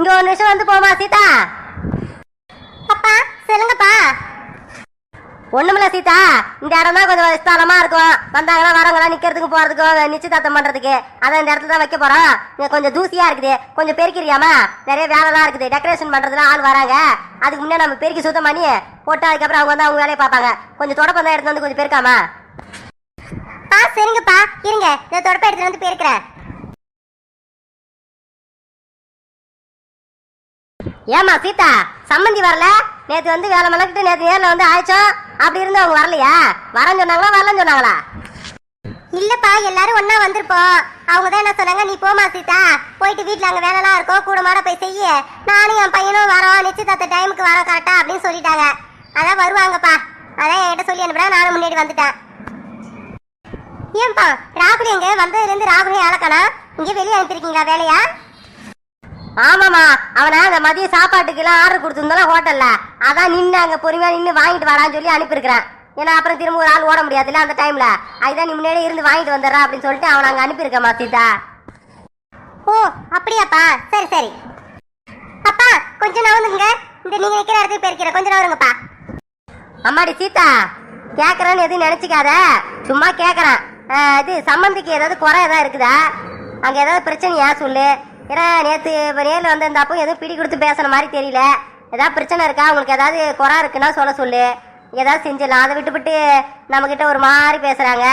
இங்க ஒரு நிமிஷம் வந்து போமா சீதா. அப்பா சொல்லுங்கப்பா. ஒண்ணுமில்ல சீதா, இந்த இடம் தான் கொஞ்சம் விஸ்தாலமா இருக்கும். வந்தாங்கன்னா வரவங்களா நிக்கிறதுக்கு போறதுக்கும் நிச்சயதார்த்தம் பண்றதுக்கு அதான் இந்த இடத்துல தான் வைக்க போறோம். இங்க கொஞ்சம் தூசியா இருக்குது, கொஞ்சம் பெருக்கிறியாமா? நிறைய வேலைலாம் இருக்குது, டெக்கரேஷன் பண்றதுல ஆள் வராங்க. அதுக்கு முன்னே நம்ம பெருக்கி சுத்தம் பண்ணி போட்டு அதுக்கப்புறம் அவங்க வந்து அவங்க வேலையை பார்ப்பாங்க. கொஞ்சம் தொடப்பம் தான் எடுத்து வந்து கொஞ்சம் பெருக்காமா? சரிங்கப்பா, இருங்க இந்த தொடப்ப எடுத்துட்டு வந்து பெருக்கிறேன். ஏமா சீதா, சம்மந்தி வரல? நேற்று வந்து வேலை மலக்கிட்டு நேற்று நேரில் வந்து ஆயிடுச்சோம். அப்படி இருந்து அவங்க வரலையா? வரேன்னு சொன்னாங்களா வரலன்னு சொன்னாங்களா? இல்லப்பா, எல்லாரும் ஒன்னா வந்திருப்போம். அவங்க தான் என்ன சொன்னாங்க, நீ போமா சீதா, போயிட்டு வீட்டுல அங்க வேலைலாம் இருக்கும், கூட மாட போய் செய்ய, நானும் என் பையனும் வரோம், நிச்சயதார்த்த டைமுக்கு வரோம் கரெக்டா அப்படின்னு சொல்லிட்டாங்க. அதான் வருவாங்கப்பா, அதான் என்கிட்ட சொல்லி அனுப்புறேன். நானும் முன்னாடி வந்துட்டேன். ஏன்பா ராகுல் எங்க வந்ததுல இருந்து ராகுலையும் ஆளக்கானா? இங்க வெளியே அனுப்பிருக்கீங்களா வேலையா? ஆமாமா, அவனை அந்த மதிய சாப்பாட்டுக்கு எல்லாம் ஆர்டர் கொடுத்துருந்தாலும் ஹோட்டல்ல, அதான் நின்று அங்க பொறுமையா நின்று வாங்கிட்டு வரான்னு சொல்லி அனுப்பியிருக்கிறேன். ஏன்னா அப்புறம் திரும்ப ஒரு ஆள் ஓட முடியாதுல்ல அந்த டைம்ல, அதுதான் நீ முன்னாடியே இருந்து வாங்கிட்டு வந்துடுறா அப்படின்னு சொல்லிட்டு அவனை அங்க அனுப்பியிருக்கேன் சீதா. ஓ அப்படியாப்பா, சரி சரி. அப்பா கொஞ்சம் நவருங்க, இந்த நீங்க நிக்கிற இடத்துக்கு பெருக்கிற கொஞ்சம் நவருங்கப்பா. அம்மாடி சீதா, கேட்கறேன்னு எதுவும் நினைச்சிக்காத, சும்மா கேட்கறேன். இது சம்மந்திக்கு ஏதாவது குறை ஏதாவது இருக்குதா? அங்க ஏதாவது பிரச்சனையா சொல்லு. ஏன்னா நேற்று நேரில் வந்திருந்தாப்போ எதுவும் பிடி கொடுத்து பேசுன மாதிரி தெரியல. ஏதாவது பிரச்சனை இருக்கா, உங்களுக்கு ஏதாவது குறை இருக்குன்னா சொல்ல சொல்லு, ஏதாவது செஞ்சிடலாம். அதை விட்டுவிட்டு நம்மக்கிட்ட ஒரு மாதிரி பேசுகிறாங்க.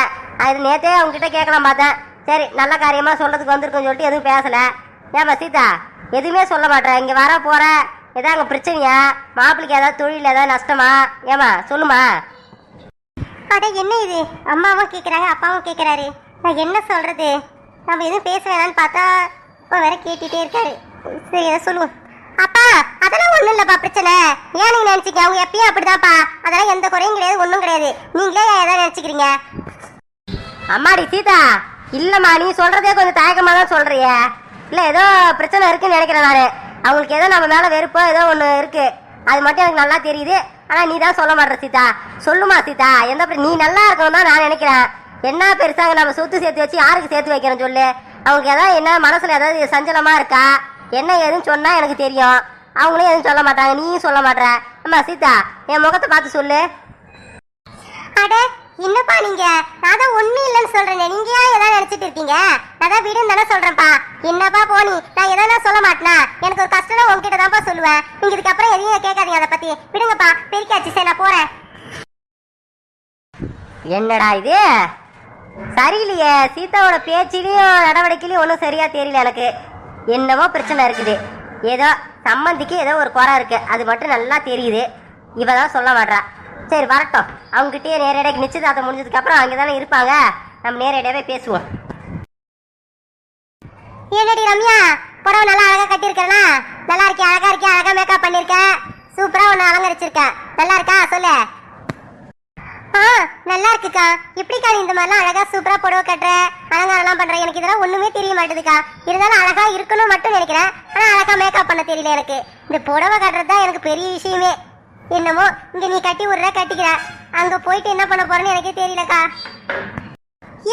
அது நேற்றே அவங்ககிட்ட கேட்கலாம் பார்த்தேன். சரி நல்ல காரியமாக சொல்கிறதுக்கு வந்திருக்குன்னு சொல்லிட்டு எதுவும் பேசலை. ஏமா சீதா, எதுவுமே சொல்ல மாட்டேன். இங்கே வர போகிற ஏதாவது அங்கே பிரச்சனையா? மாப்பிள்ளைக்கு ஏதாவது தொழில் ஏதாவது நஷ்டமா? ஏமா சொல்லுமா. அட என்ன இது, அம்மாவும் கேட்குறாங்க அப்பாவும் கேட்குறாரு, நான் என்ன சொல்கிறது? நம்ம எதுவும் பேச வேணான்னு பார்த்தா இப்போ வேற கேட்டுகிட்டே இருக்காரு. சரி எதை சொல்லுவோம். அப்பா அதெல்லாம் ஒன்றும் இல்லைப்பா பிரச்சனை. ஏன் நீங்கள் நினச்சிக்க, அவங்க எப்பயும் அப்படிதான்ப்பா, அதெல்லாம் எந்த குறையும் கிடையாது, ஒன்றும் கிடையாது. நீங்களே எதாவது நினச்சிக்கிறீங்க. அம்மாடி சீதா, இல்லைம்மா நீ சொல்கிறதே கொஞ்சம் தயக்கமாக தான் சொல்கிறிய. இல்லை ஏதோ பிரச்சனை இருக்குன்னு நினைக்கிறேன் நான். அவங்களுக்கு ஏதோ நம்ம மேலே வெறுப்போ ஏதோ ஒன்று இருக்குது, அது மட்டும் எனக்கு நல்லா தெரியுது. ஆனால் நீ தான் சொல்ல மாட்டேற சீதா. சொல்லுமா சீதா, எந்த நீ நல்லா இருக்கணும் தான் நான் நினைக்கிறேன். என்ன பெருசாக நம்ம சொத்து சேர்த்து வச்சு யாருக்கு சேர்த்து வைக்கிறோம் சொல்லு. அவங்களுக்கு ஏதாவது என்ன மனசில் ஏதாவது சஞ்சலமாக இருக்கா, என்ன ஏதுன்னு சொன்னால் எனக்கு தெரியும். அவங்களும் எதுவும் சொல்ல மாட்டாங்க, நீயும் சொல்ல மாட்டேற. அம்மா சீதா, என் முகத்தை பார்த்து சொல்லு. அட என்னப்பா நீங்க, நான் தான் ஒன்றும் இல்லைன்னு சொல்றேன், நீங்க ஏன் எதாவது நினைச்சிட்டு இருக்கீங்க? நான் தான் விடுன்னு தானே சொல்றேன்ப்பா. என்னப்பா போனி, நான் எதாவது சொல்ல மாட்டேனா? எனக்கு ஒரு கஷ்டம் உங்ககிட்ட தான்ப்பா சொல்லுவேன். நீங்க இதுக்கப்புறம் எதையும் கேட்காதீங்க, அதை பத்தி விடுங்கப்பா. பெருக்காச்சு, சரி நான் போறேன். என்னடா இது சரியில்லையே, சீதாவோட பேச்சிலையும் நடவடிக்கையிலையும் ஒன்றும் சரியா தெரியல எனக்கு. என்னமோ பிரச்சனை இருக்குது, ஏதோ சம்மந்திக்கு ஏதோ ஒரு குறை இருக்கு, அது மட்டும் நல்லா தெரியுது. இவ தான் சொல்ல மாட்டா. சரி வரட்டும், அவங்ககிட்டயே நேரடியாக நிச்சயதார்த்தம் முடிஞ்சதுக்கு அப்புறம் அங்கே தானே இருப்பாங்க, நம்ம நேரடியாகவே பேசுவோம். என்னடி ரம்யா, புடவை நல்லா அழகா கட்டியிருக்கா? நல்லா இருக்கே, அழகா இருக்கே, அழகா மேக்கப் பண்ணிருக்கேன், சூப்பரா ஒன்று அலங்கரிச்சிருக்கேன், நல்லா இருக்கா சொல்லு. நல்லா இருக்குக்கா. எப்படிக்கா நீ இந்த மாதிரிலாம் அழகா சூப்பரா புடவை கட்டுற, அலங்காரம்லாம் பண்ற? எனக்கு இதெல்லாம் ஒண்ணுமே தெரிய மாட்டேதுக்கா. இருந்தாலும் அழகா இருக்கணும் மட்டும் நினைக்கிறேன், ஆனா அழகா மேக்கப் பண்ண தெரியல எனக்கு. இந்த புடவை கட்டுறது தான் எனக்கு பெரிய விஷயமே. என்னமோ இங்க நீ கட்டி விடுற கட்டிக்கிற, அங்க போயிட்டு என்ன பண்ண போறேன்னு எனக்கே தெரியலக்கா.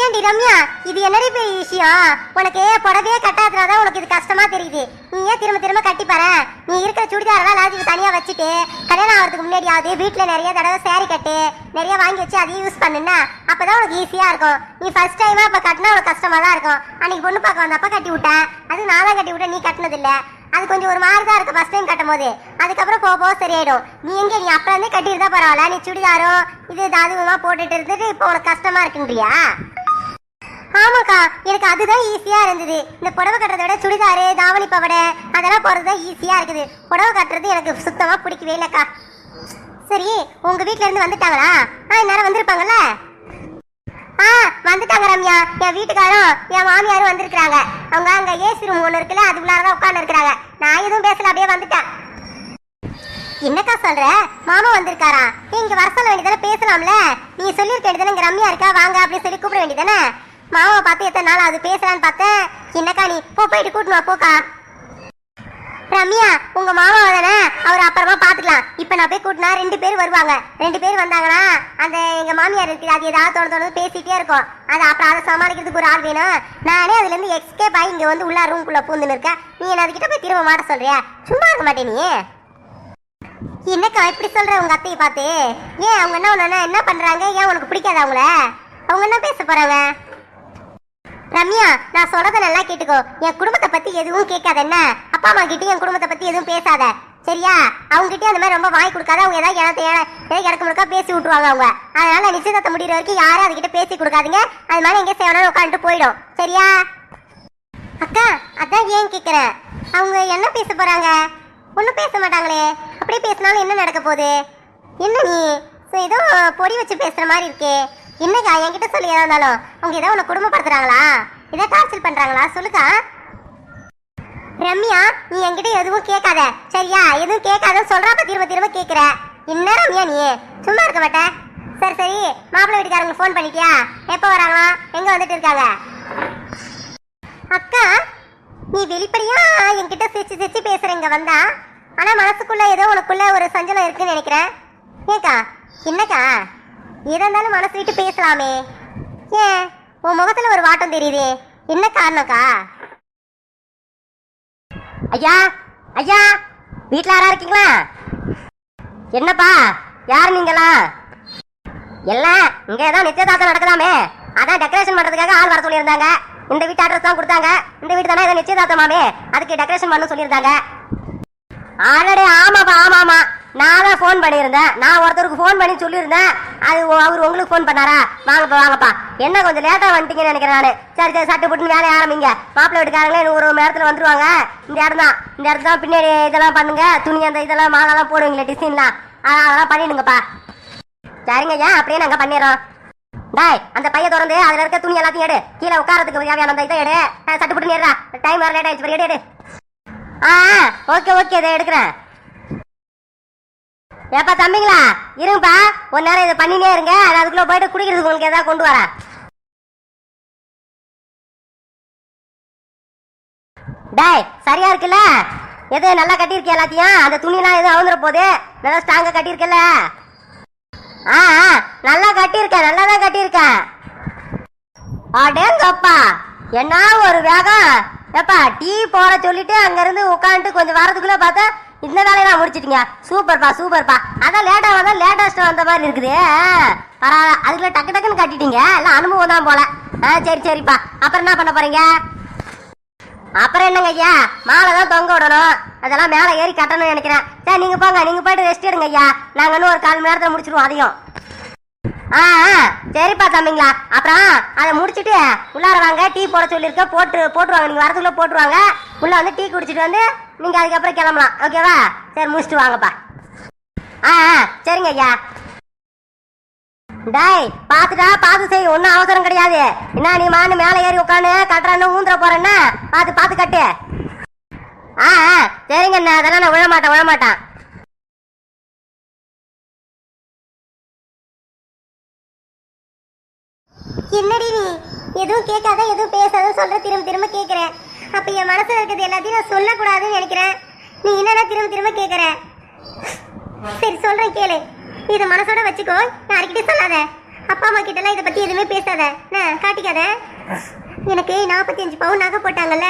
ஏன்டி ரம்யா, இது என்னடி பெரிய விஷயம்? உனக்கு புடவையே கட்டாதுனாதான் உனக்கு இது கஷ்டமா தெரியுது. நீ ஏன் திரும்ப திரும்ப கட்டிப்பாரு? நீ இருக்கிற சுடிதாரெல்லாம் லாஜிக்கு தனியா வச்சுட்டு கல்யாணம் ஆகிறதுக்கு முன்னாடியாவது வீட்டுல நிறைய தடவை சேரீ கட்டு நிறைய வாங்கி வச்சு அதையும் யூஸ் பண்ணுன்னா அப்பதான் உனக்கு ஈஸியா இருக்கும். நீ ஃபர்ஸ்ட் டைமா இப்ப கட்டினா உனக்கு கஷ்டமா தான் இருக்கும். அன்னைக்கு பொண்ணு பார்க்க வந்தப்ப கட்டி விட்டேன், அது நான் தான் கட்டி விட்டேன், நீ கட்டினது இல்ல. அது கொஞ்சம் ஒரு மாதிரி தான் இருக்கு ஃபர்ஸ்ட் டைம் கட்டும் போது, அதுக்கப்புறம் போக போக சரியாயிடும். நீ எங்க, நீ அப்ப இருந்தே கட்டிட்டு பரவாயில்ல, நீ சுடிதாரும் இது தாதுவமா போட்டுட்டு இருந்துட்டு இப்போ உனக்கு கஷ்டமா இருக்குன்றியா? ஆமாக்கா, எனக்கு அதுதான் ஈஸியா இருந்தது. இந்த புடவை கட்டுறத விட சுடிதாரு தாவணி பவடை அதெல்லாம் போறதுதான் ஈஸியா இருக்குது. புடவை கட்டுறது எனக்கு சுத்தமா பிடிக்கவே இல்லக்கா. சரி உங்க வீட்டுல இருந்து வந்துட்டாங்களா? இந்நேரம் வந்திருப்பாங்கல்ல. வந்துட்டாங்க ரம்யா. என் வீட்டுக்காரும் என் மாமியாரும் வந்திருக்கிறாங்க. அவங்க அங்க ஏசி ரூம் ஒண்ணு இருக்குல்ல, அதுக்குள்ளாரதான் உட்கார்ந்து இருக்கிறாங்க. நான் எதுவும் பேசல, அப்படியே வந்துட்டேன். என்னக்கா சொல்ற, மாமா வந்திருக்காரா? இங்க வர சொல்ல வேண்டியதானே, பேசலாம்ல. நீ சொல்லிருக்க வேண்டியதானே, இங்க ரம்யா இருக்கா வாங்க அப்படின்னு சொல்லி கூப்பிட வேண்டியதானே. மாமாவை பார்த்து எத்தனை நாள் அது பேசலான்னு பார்த்தேன். என்னக்கா நீ போயிட்டு கூட்டணும் போக்கா. ரம்யா உங்க மாமா தானே, அவர் அப்புறமா பாத்துக்கலாம். இப்ப நான் போய் கூட்டினா 2 பேர் வருவாங்க. 2 பேர் வந்தாங்கன்னா அந்த எங்க மாமியார் இருக்குது, அது ஏதாவது தோணு பேசிட்டே இருக்கும். அது அப்புறம் அதை சமாளிக்கிறதுக்கு ஒரு ஆள் வேணும். நானே அதுல இருந்து எஸ்கேப் ஆகி இங்க வந்து உள்ள ரூம்குள்ள பூந்துன்னு இருக்கேன். நீ என்ன அதுக்கிட்ட போய் திரும்ப மாட்ட சொல்றியா? சும்மா இருக்க மாட்டே நீ. என்னக்கா இப்படி சொல்ற உங்க அத்தையை பார்த்து? ஏன் அவங்க என்ன பண்றாங்க? ஏன் உனக்கு பிடிக்காது அவங்கள? அவங்க என்ன பேச போறாங்க? ரம்யா நான் சொல்றத நல்லா கேட்டுக்கோ. என் குடும்பத்தை பத்தி எதுவும் கேட்காத. என்ன அப்பா அம்மா கிட்ட என் குடும்பத்தை பத்தி எதுவும் பேசாத, சரியா? அவங்க கிட்டே அந்த மாதிரி ரொம்ப வாய் கொடுக்காத. அவங்க ஏதாவது எனக்கு முழுக்கா பேசி விட்டுருவாங்க அவங்க. அதனால நிச்சயதார்த்தம் முடிகிற வரைக்கும் யாரும் அதுகிட்ட பேசி கொடுக்காதீங்க. அது மாதிரி எங்கே சேவனாலும் உட்காந்துட்டு போயிடும், சரியா? அக்கா அதான் ஏன் கேட்குறேன், அவங்க என்ன பேச போறாங்க? ஒன்றும் பேச மாட்டாங்களே. அப்படியே பேசினாலும் என்ன நடக்க போகுது? என்ன நீ ஏதோ பொடி வச்சு பேசுற மாதிரி இருக்கே. என்னக்கா என்கிட்ட சொல்லி ஏதா இருந்தாலும் அவங்க ஏதோ உன்னை குடும்பப்படுத்துறாங்களா? ஏதோ டார்ச்சர் பண்றாங்களா? சொல்லுக்கா. ரம்யா நீ என்கிட்ட எதுவும் கேட்காத, சரியா? எதுவும் கேட்காத சொல்றாப்ப திரும்ப கேட்குற. என்ன ரம்யா நீ சும்மா இருக்க மாட்ட? சரி மாப்பிள்ளை வீட்டுக்காரங்க ஃபோன் பண்ணிட்டியா? எப்போ வராங்களா? எங்க வந்துட்டு இருக்காங்க? அக்கா நீ வெளிப்படையா என்கிட்ட சிரிச்சு பேசுறீங்க வந்தா, ஆனா மனசுக்குள்ள ஏதோ உனக்குள்ள ஒரு சஞ்சலம் இருக்குன்னு நினைக்கிறேன். ஏக்கா என்னக்கா எதா இருந்தாலும் மனசு விட்டு பேசலாமே. ஏன் உன் முகத்துல ஒரு வாட்டம் தெரியுது, என்ன காரணம்க்கா? ஐயா ஐயா, வீட்டில் யாரா இருக்கீங்களா? என்னப்பா யார் நீங்களா? எல்லாம் இங்க ஏதோ நிச்சயதார்த்தம் நடக்குதாமே, அதான் டெக்கரேஷன் பண்றதுக்காக ஆள் வர சொல்லியிருந்தாங்க. இந்த வீட்டு அட்ரஸ் தான் கொடுத்தாங்க. இந்த வீட்டு தானே ஏதோ நிச்சயதார்த்தமாமே, அதுக்கு டெக்கரேஷன் பண்ண சொல்லியிருந்தாங்க. ஆல்ரெடி ஆமாப்பா, நான் தான் ஃபோன் பண்ணியிருந்தேன். நான் ஒருத்தருக்கு ஃபோன் பண்ணி சொல்லியிருந்தேன். அது அவர் உங்களுக்கு ஃபோன் பண்ணாரா? வாங்கப்பா. என்ன கொஞ்சம் லேட்டாக வந்துட்டீங்கன்னு நினைக்கிறேன் நான். சரி சட்டு புட்டுன்னு வேலையை ஆரம்பிங்க. மாப்பிள்ளை வீட்டுக்காரங்களே இன்னும் ஒரு நேரத்தில் வந்துருவாங்க. இந்த இடத்துல தான் பின்னாடி இதெல்லாம் பண்ணுங்க. துணி அந்த இதெல்லாம் மாலெல்லாம் போடுவீங்களே டிசைன்லாம், அதெல்லாம் பண்ணிடுங்கப்பா. சரிங்க ஐயா, அப்படியே நாங்கள் பண்ணிடுறோம். டாய் அந்த பைய திறந்து அதில் இருக்க துணி எல்லாத்தையும் எடு. கீழே உட்காரத்துக்கு தேவையான அந்த இதை எடு. சட்டு புட்டுன்னு ஏறா, டைம் வேறு லேட் ஆயிடுச்சு. எடு. ஓகே இதை எடுக்கிறேன். ஏப்பா தம்பிங்களா இருங்கப்பா, ஒரு நேரம் இதை பண்ணினே இருங்க. அதுக்குள்ள போயிட்டு குடிக்கிறதுக்கு உங்களுக்கு ஏதாவது கொண்டு வரேன். டாய் சரியா இருக்குல்ல? எது நல்லா கட்டியிருக்கேன் எல்லாத்தையும்? அந்த துணியெல்லாம் எதுவும் அவுந்துற போது நல்லா ஸ்ட்ராங்கா கட்டியிருக்கல? நல்லா கட்டியிருக்கேன், நல்லா தான் கட்டியிருக்கேன். அடேங்கப்பா என்ன ஒரு வேகம்! ஏப்பா டீ போட சொல்லிட்டு அங்க இருந்து உட்காந்துட்டு கொஞ்சம் வரதுக்குள்ள பார்த்தா இந்த வேலையெல்லாம் முடிச்சிட்டீங்க. சூப்பர்ப்பா. அதான் லேட்டா வந்தா லேட்டஸ்ட் வந்த மாதிரி இருக்குது. பரவாயில்ல, அதுக்குள்ள டக்குன்னு கட்டிட்டீங்க. எல்லாம் அனுபவம் தான் போல. சரிப்பா. அப்புறம் என்ன பண்ண போறீங்க? அப்புறம் என்னங்க ஐயா, மாலை தான் தொங்க விடணும். அதெல்லாம் மேலே ஏறி கட்டணும்னு நினைக்கிறேன். சரி நீங்க போங்க, நீங்க போயிட்டு ரெஸ்ட் எடுங்க ஐயா. நாங்க இன்னும் ஒரு 1/4 மணி நேரத்தில் முடிச்சிருவோம் அதையும். சரிப்பா தம்பிங்களா. அப்புறம் அதை முடிச்சுட்டு உள்ளார வாங்க. டீ போட சொல்லியிருக்க போட்டுருவாங்க. நீங்க வரதுக்குள்ள போட்டுருவாங்க. உள்ள வந்து டீ குடிச்சிட்டு வந்து நீங்க அதுக்கப்புறம் கிளம்பலாம். ஓகேவா? சரி முடிச்சுட்டு வாங்கப்பா. சரிங்க ஐயா. டாய் பார்த்து செய், ஒன்றும் அவசரம் கிடையாது. என்ன நீ மான்னு மேலே ஏறி உட்காந்து கட்டுறான்னு ஊந்துற போறேன்னா பார்த்து கட்டு. சரிங்க அண்ணா, அதெல்லாம் நான் விழமாட்டேன். என்னடி நீ எதுவும் கேட்காத எதுவும் பேசாத சொல்ற, திரும்ப கேட்குறேன். அப்ப என் மனசுல இருக்கிறது எல்லாத்தையும் நான் சொல்லக்கூடாதுன்னு நினைக்கிறேன். நீ என்னன்னா திரும்ப கேட்குற. சரி சொல்றேன் கேளு. இதை மனசோட வச்சுக்கோ, யார்கிட்ட சொல்லாத. அப்பா அம்மா கிட்டலாம் இதை பத்தி எதுவுமே பேசாத, காட்டிக்காத. எனக்கு 45 பவுன் நகை போட்டாங்கல்ல,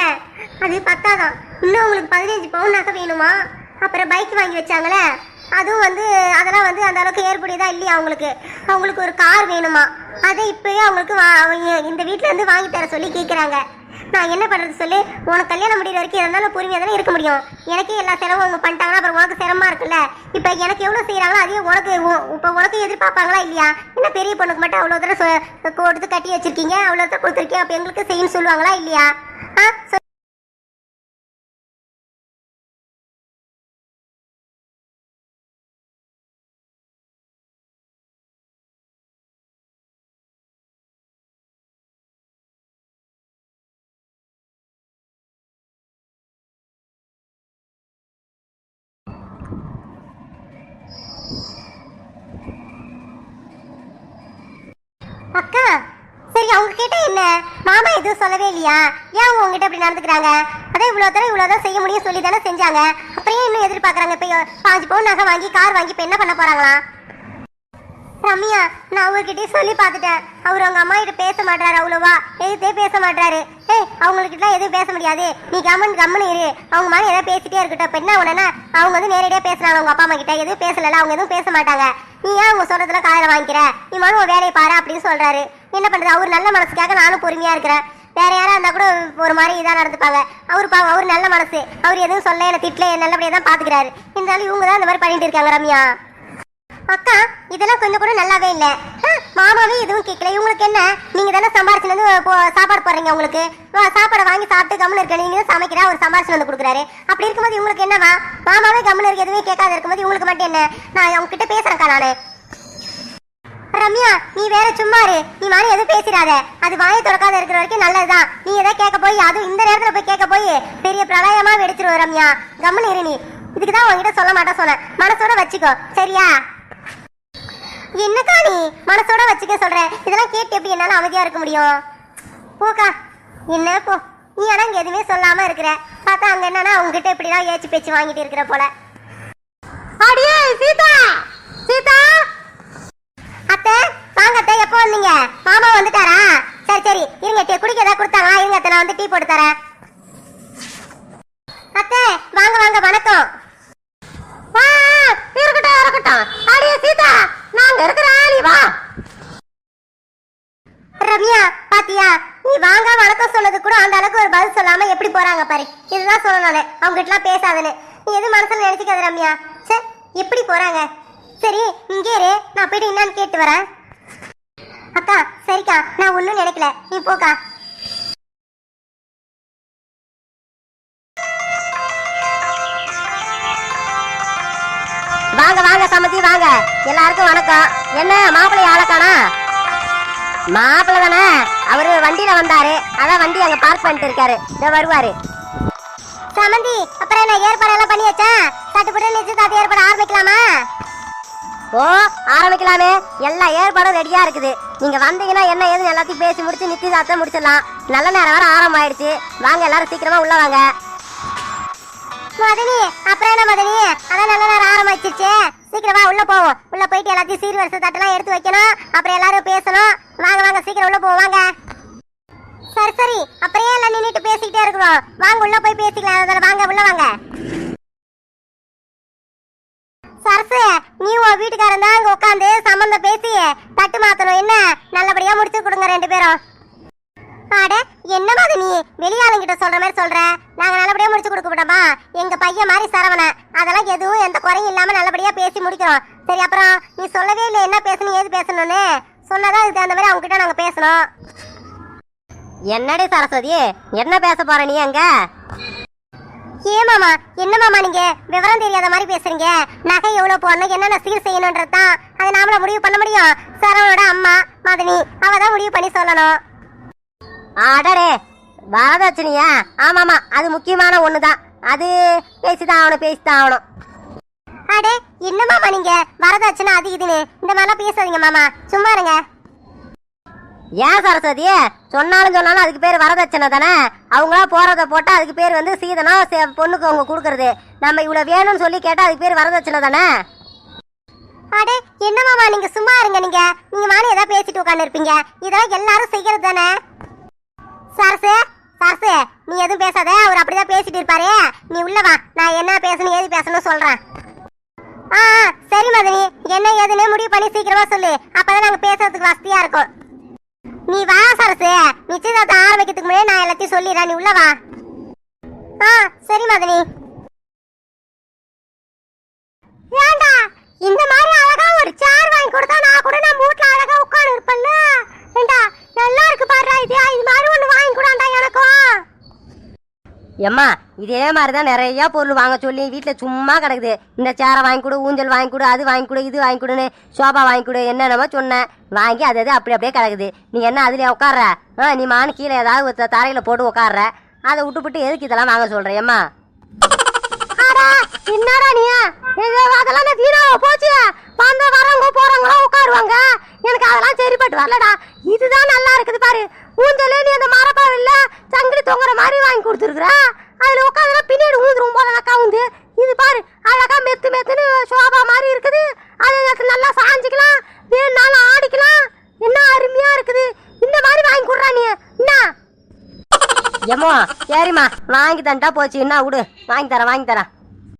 அது பத்தாதான். இன்னும் உங்களுக்கு 15 பவுன் நகை வேணுமா? அப்புறம் பைக் வாங்கி வச்சாங்களே, அதுவும் அதெல்லாம் அந்த அளவுக்கு ஏற்புடையதா இல்லையா அவங்களுக்கு ஒரு கார் வேணுமா? அதை இப்பயே அவங்களுக்கு இந்த வீட்டுல இருந்து வாங்கி தர சொல்லி கேட்குறாங்க. நான் என்ன பண்றது சொல்லு? உனக்கு கல்யாணம் முடிகிற வரைக்கும் இருந்தாலும் பொறுமையாக தானே இருக்க முடியும். எனக்கே எல்லா செலவும் அவங்க பண்ணிட்டாங்கன்னா அப்புறம் உனக்கு சிரமமா இருக்குல்ல. இப்போ எனக்கு எவ்வளோ செய்கிறாங்களோ அதே உனக்கு எதிர்பார்ப்பாங்களா இல்லையா? என்ன பெரிய பொண்ணுக்கு மட்டும் அவ்வளோ தூரம் கொடுத்து கட்டி வச்சிருக்கீங்க, அவ்வளோ தூரம் கொடுத்துருக்கீங்க, அப்போ எங்களுக்கு செய்யணும்னு சொல்லுவாங்களா இல்லையா? அக்கா சரி அவங்க அவங்க கிட்ட என்ன மாமா எதுவும் சொல்லவே இல்லையா? ஏன் அவங்க உங்ககிட்ட இப்படி நடந்துக்கிறாங்க? அதான் இவ்வளவுதான் செய்ய முடியும் சொல்லி தானே செஞ்சாங்க. அப்புறம் ஏன் இன்னும் எதிர்பார்க்கறாங்க? இப்ப 5 பவுன் நகை வாங்கி கார் வாங்கி இப்ப என்ன பண்ண போறாங்களா? ரம்யா, நான் அவர்கிட்டயே சொல்லி பார்த்துட்டேன். அவர் அவங்க அம்மா கிட்ட பேச மாட்டாரு, அவ்வளவா எதுத்தே பேச மாட்டாரு. அவங்ககிட்ட எதுவும் பேச முடியாது, நீ கம்மனு இரு. அவங்க மாதிரி ஏதாவது பேசிட்டே இருக்கட்டும். இப்ப என்ன உடனே அவங்க வந்து நேரடியா பேசுறாங்க அவங்க அப்பா அம்மா கிட்ட. எதுவும் பேசல, அவங்க எதுவும் பேச மாட்டாங்க. நீ ஏன் அவங்க சொல்றதுல காதல வாங்கிக்கிற? நீ மனு உன் வேலையை பாரு அப்படின்னு சொல்றாரு. என்ன பண்றது? அவர் நல்ல மனசுக்காக நானும் பொறுமையா இருக்கிறேன். வேற யாரா இருந்தா கூட ஒரு மாதிரி இதா நடந்துப்பாங்க. அவர் நல்ல மனசு. அவர் எதுவும் சொல்ல என்ன திட்டல, நல்லபடியா தான் பாத்துக்கிறாரு. இருந்தாலும் இவங்க தான் இந்த மாதிரி பண்ணிட்டு இருக்காங்க. ரம்யா அக்கா, இதெல்லாம் கொஞ்சம் கூட நல்லாவே இல்ல. மாமாவே எதுவும் கேட்கல. இவங்களுக்கு என்ன? நீங்க தானே சம்பாரிச்சு வந்து சாப்பாடு போடுறீங்க. உங்களுக்கு சாப்பாடை வாங்கி சாப்பிட்டு கம்முன்னு இருக்க. நீங்க தான் சமைக்கிறா, அவர் சம்பாரிச்சு வந்து கொடுக்குறாரு. அப்படி இருக்கும்போது இவங்களுக்கு என்னவா? மாமாவே கம்முன்னு இருக்கு, எதுவுமே கேட்காத இருக்கும்போது இவங்களுக்கு மட்டும் என்ன? நான் அவங்க கிட்ட பேசுறேன்க்கா நானு. ரம்யா, நீ வேற சும்மா இரு. நீ மாதிரி எதுவும் பேசிடாத. அது வாயை திறக்காத இருக்கிற வரைக்கும் நல்லதுதான். நீ எதாவது கேட்க போய் அதுவும் இந்த நேரத்துல போய் கேட்க போய் பெரிய பிரளயமா வெடிச்சிருவோம். ரம்யா, கம்முன்னு இரு. நீ இதுக்குதான் உங்ககிட்ட சொல்ல மாட்டேன் சொன்னேன். மனசோட வச்சுக்கோ, சரியா? என்னக்கா நீ மனசோட வச்சுக்க சொல்ற? இதெல்லாம் கேட்டு எப்படி என்னால அமைதியா இருக்க முடியும்? போக்கா, என்ன போ. நீ ஆனா இங்க எதுவுமே சொல்லாம இருக்கிற. பார்த்தா அங்க என்னன்னா உங்ககிட்ட இப்படிதான் ஏச்சு பேச்சு வாங்கிட்டு இருக்கிற போல. அடியே சீதா, சீதா அத்தை, வாங்க அத்தை. எப்போ வந்தீங்க? மாமா வந்துட்டாரா? சரி இருங்க. டீ குடிக்க ஏதாவது கொடுத்தாங்களா? இருங்க அத்தை, நான் வந்து டீ போட்டு தரேன். அத்தை வாங்க வணக்கம். இருக்கட்டும். அடியே சீதா, நாங்க இருக்கிற ஆளி வா. ரம்யா, பாத்தியா? நீ வாங்க வணக்கம் சொன்னது கூட அந்த அளவுக்கு ஒரு பதில் சொல்லாம எப்படி போறாங்க பாரு. இதுதான் சொல்லணும், அவங்க கிட்ட எல்லாம் பேசாதுன்னு. நீ எதுவும் மனசுல நினைச்சுக்காத ரம்யா. சே, எப்படி போறாங்க? சரி, இங்கே இரு, நான் போயிட்டு என்னன்னு கேட்டு வரேன். அக்கா, சரிக்கா, நான் ஒன்னும் நினைக்கல, நீ போக்கா. வாங்க சமதி, வாங்க. எல்லாருக்கும் வணக்கம். என்ன மாப்பிள்ளை ஆளக்கானா? மாப்பிள்ளை தானே, அவரு வண்டியில வந்தாரு. அதான் வண்டி அங்க பார்க் பண்ணிட்டு இருக்காரு. இதோ வருவாரு. சமந்தி, அப்புறம் என்ன ஏற்பாடெல்லாம் பண்ணி வச்சா? தட்டுப்பட்டு நிச்சயதார்த்த ஏற்பாடு ஆரம்பிக்கலாமா? ஓ, ஆரம்பிக்கலாமே. எல்லா ஏற்பாடும் ரெடியா இருக்குது. நீங்க வந்தீங்கன்னா என்ன ஏதுன்னு எல்லாத்தையும் பேசி முடிச்சு நிச்சயதார்த்தம் முடிச்சிடலாம். நல்ல நேரம் வர ஆரம்பம் ஆயிடுச்சு. வாங்க, எல்லாரும் சீக்கிரமா உள்ள வாங்க. மதனி, அப்புறம் என்ன மதனி? அதான் நல்ல நேரம் ஆரம்பிச்சிருச்சு. சீக்கிரமா உள்ள போவோம். உள்ள போயிட்டு எல்லாத்தையும் சீர்வரிசை தட்டெல்லாம் எடுத்து வைக்கணும். அப்புறம் எல்லாரும் பேசணும். வாங்க சீக்கிரம் உள்ள போவோம். வாங்க. சரி, அப்புறம் எல்லாம் நின்னுட்டு பேசிக்கிட்டே இருக்கணும். வாங்க உள்ள போய் பேசிக்கலாம். அதனால வாங்க உள்ள வாங்க. சரசு, நீ உன் வீட்டுக்காரன் தான் அங்க உட்காந்து சம்பந்தம் பேசி தட்டு மாத்தணும். என்ன நல்லபடியா முடிச்சு கொடுங்க 2 பேரும். அட, என்ன மாதிரி நீ வெளியாளுங்கிட்ட சொல்ற மாதிரி சொல்ற? நாங்க நல்லபடியா முடிச்சு கொடுக்க விட்டோமா? எங்க பையன் மாதிரி சரவண, அதெல்லாம் எதுவும் எந்த குறையும் இல்லாம நல்லபடியா பேசி முடிக்கிறோம். சரி, அப்புறம் நீ சொல்லவே இல்லை என்ன பேசணும் ஏது பேசணும்னு. சொன்னதான் இதுக்கு அந்த மாதிரி அவங்க கிட்ட நாங்க பேசணும். என்னடி சரஸ்வதி, என்ன பேச போற நீ அங்க? ஏமாமா, என்ன மாமா நீங்க விவரம் தெரியாத மாதிரி பேசுறீங்க? நகை எவ்வளவு போடணும், என்னென்ன சீர் செய்யணும்ன்றதுதான் அதை நாமள முடிவு பண்ண முடியும். சரவணோட அம்மா மதனி அவதான் முடிவு பண்ணி சொல்லணும். அடடே, வரதட்சணையா? ஆமாமா, அது முக்கியமான ஒண்ணுதான். அது பேசிதான் ஆகணும். அடே, என்ன மாமா நீங்க வரதட்சணை அது இதுன்னு இந்த மாதிரிலாம் பேசாதீங்க மாமா, சும்மா இருங்க. ஏன் சரஸ்வதி, சொன்னாலும் அதுக்கு பேர் வரதட்சணை தானே. அவங்களா போறத போட்டா அதுக்கு பேர் வந்து சீதனம் பொண்ணுக்கு அவங்க கொடுக்கறது. நம்ம இவ்வளவு வேணும்னு சொல்லி கேட்டா அதுக்கு பேர் வரதட்சணை தானே. அடே, என்ன மாமா நீங்க சும்மா இருங்க. நீங்க மாதிரி ஏதாவது பேசிட்டு உட்காந்து இருப்பீங்க. இதெல்லாம் எல்லாரும் செய்யறது தானே. சரசு, நீ எதுவும் பேசாத. அவர் அப்படிதான் பேசிட்டு இருப்பாரு. நீ உள்ள வா, நான் என்ன பேசணும் ஏது பேசணும் சொல்றேன். சரி மதனி, என்ன ஏதுன்னு முடிவு பண்ணி சீக்கிரமா சொல்லு. அப்பதான் நாங்க பேசுறதுக்கு வசதியா இருக்கும். நீ வா சரசு, நிச்சயதார்த்தம் ஆரம்பிக்கிறதுக்கு முன்னாடி நான் எல்லாத்தையும் சொல்லிடுறேன். நீ உள்ள வா. சரி மதனி. ஏண்டா, இந்த மாதிரி அழகா ஒரு சேர் வாங்கி கொடுத்தா நான் கூட நம்ம வீட்டுல அழகா உட்கார்ந்து இருப்பேன்ல. ஏண்டா, நல்லா இருக்கு பாரு. இது மாதிரி ஒண்ணு வாங்கி கூடாண்டா எனக்கும். எம்மா, இதே மாதிரிதான் நிறைய பொருள் வாங்க சொல்லி வீட்டுல சும்மா கிடக்குது. இந்த சேரை வாங்கி கொடு, ஊஞ்சல் வாங்கி கொடு, அது வாங்கி கொடு, இது வாங்கி கொடுன்னு சோபா வாங்கி கொடு என்னென்னமோ சொன்னேன். வாங்கி அது அப்படியே கிடக்குது. நீ என்ன அதுல உட்கார்ற? நீ மானு கீழே ஏதாவது தரையில போட்டு உட்கார்ற. அதை விட்டுவிட்டு எதுக்கு இதெல்லாம் வாங்க சொல்ற? எம்மா, என்னடா நீ அதெல்லாம் வீணாவ போச்சு. வந்த வரவங்க போறவங்களா உட்காருவாங்க. எனக்கு அதெல்லாம் சரிப்பட்டு வரலடா. இதுதான் நல்லா இருக்குது பாரு. அழகா மெத்து மெத்துன்னு சோபா மாதிரி இருக்குது. அது நல்லா சாஞ்சிக்கலாம், வேணுனாலும் ஆடிக்கலாம். என்ன அருமையா இருக்குது. இந்த மாதிரி வாங்கி கொடுறா நீ. என்ன ஏமோ சரிம்மா, வாங்கி தந்துட்டா போச்சு. என்ன விடு, வாங்கி தரேன்.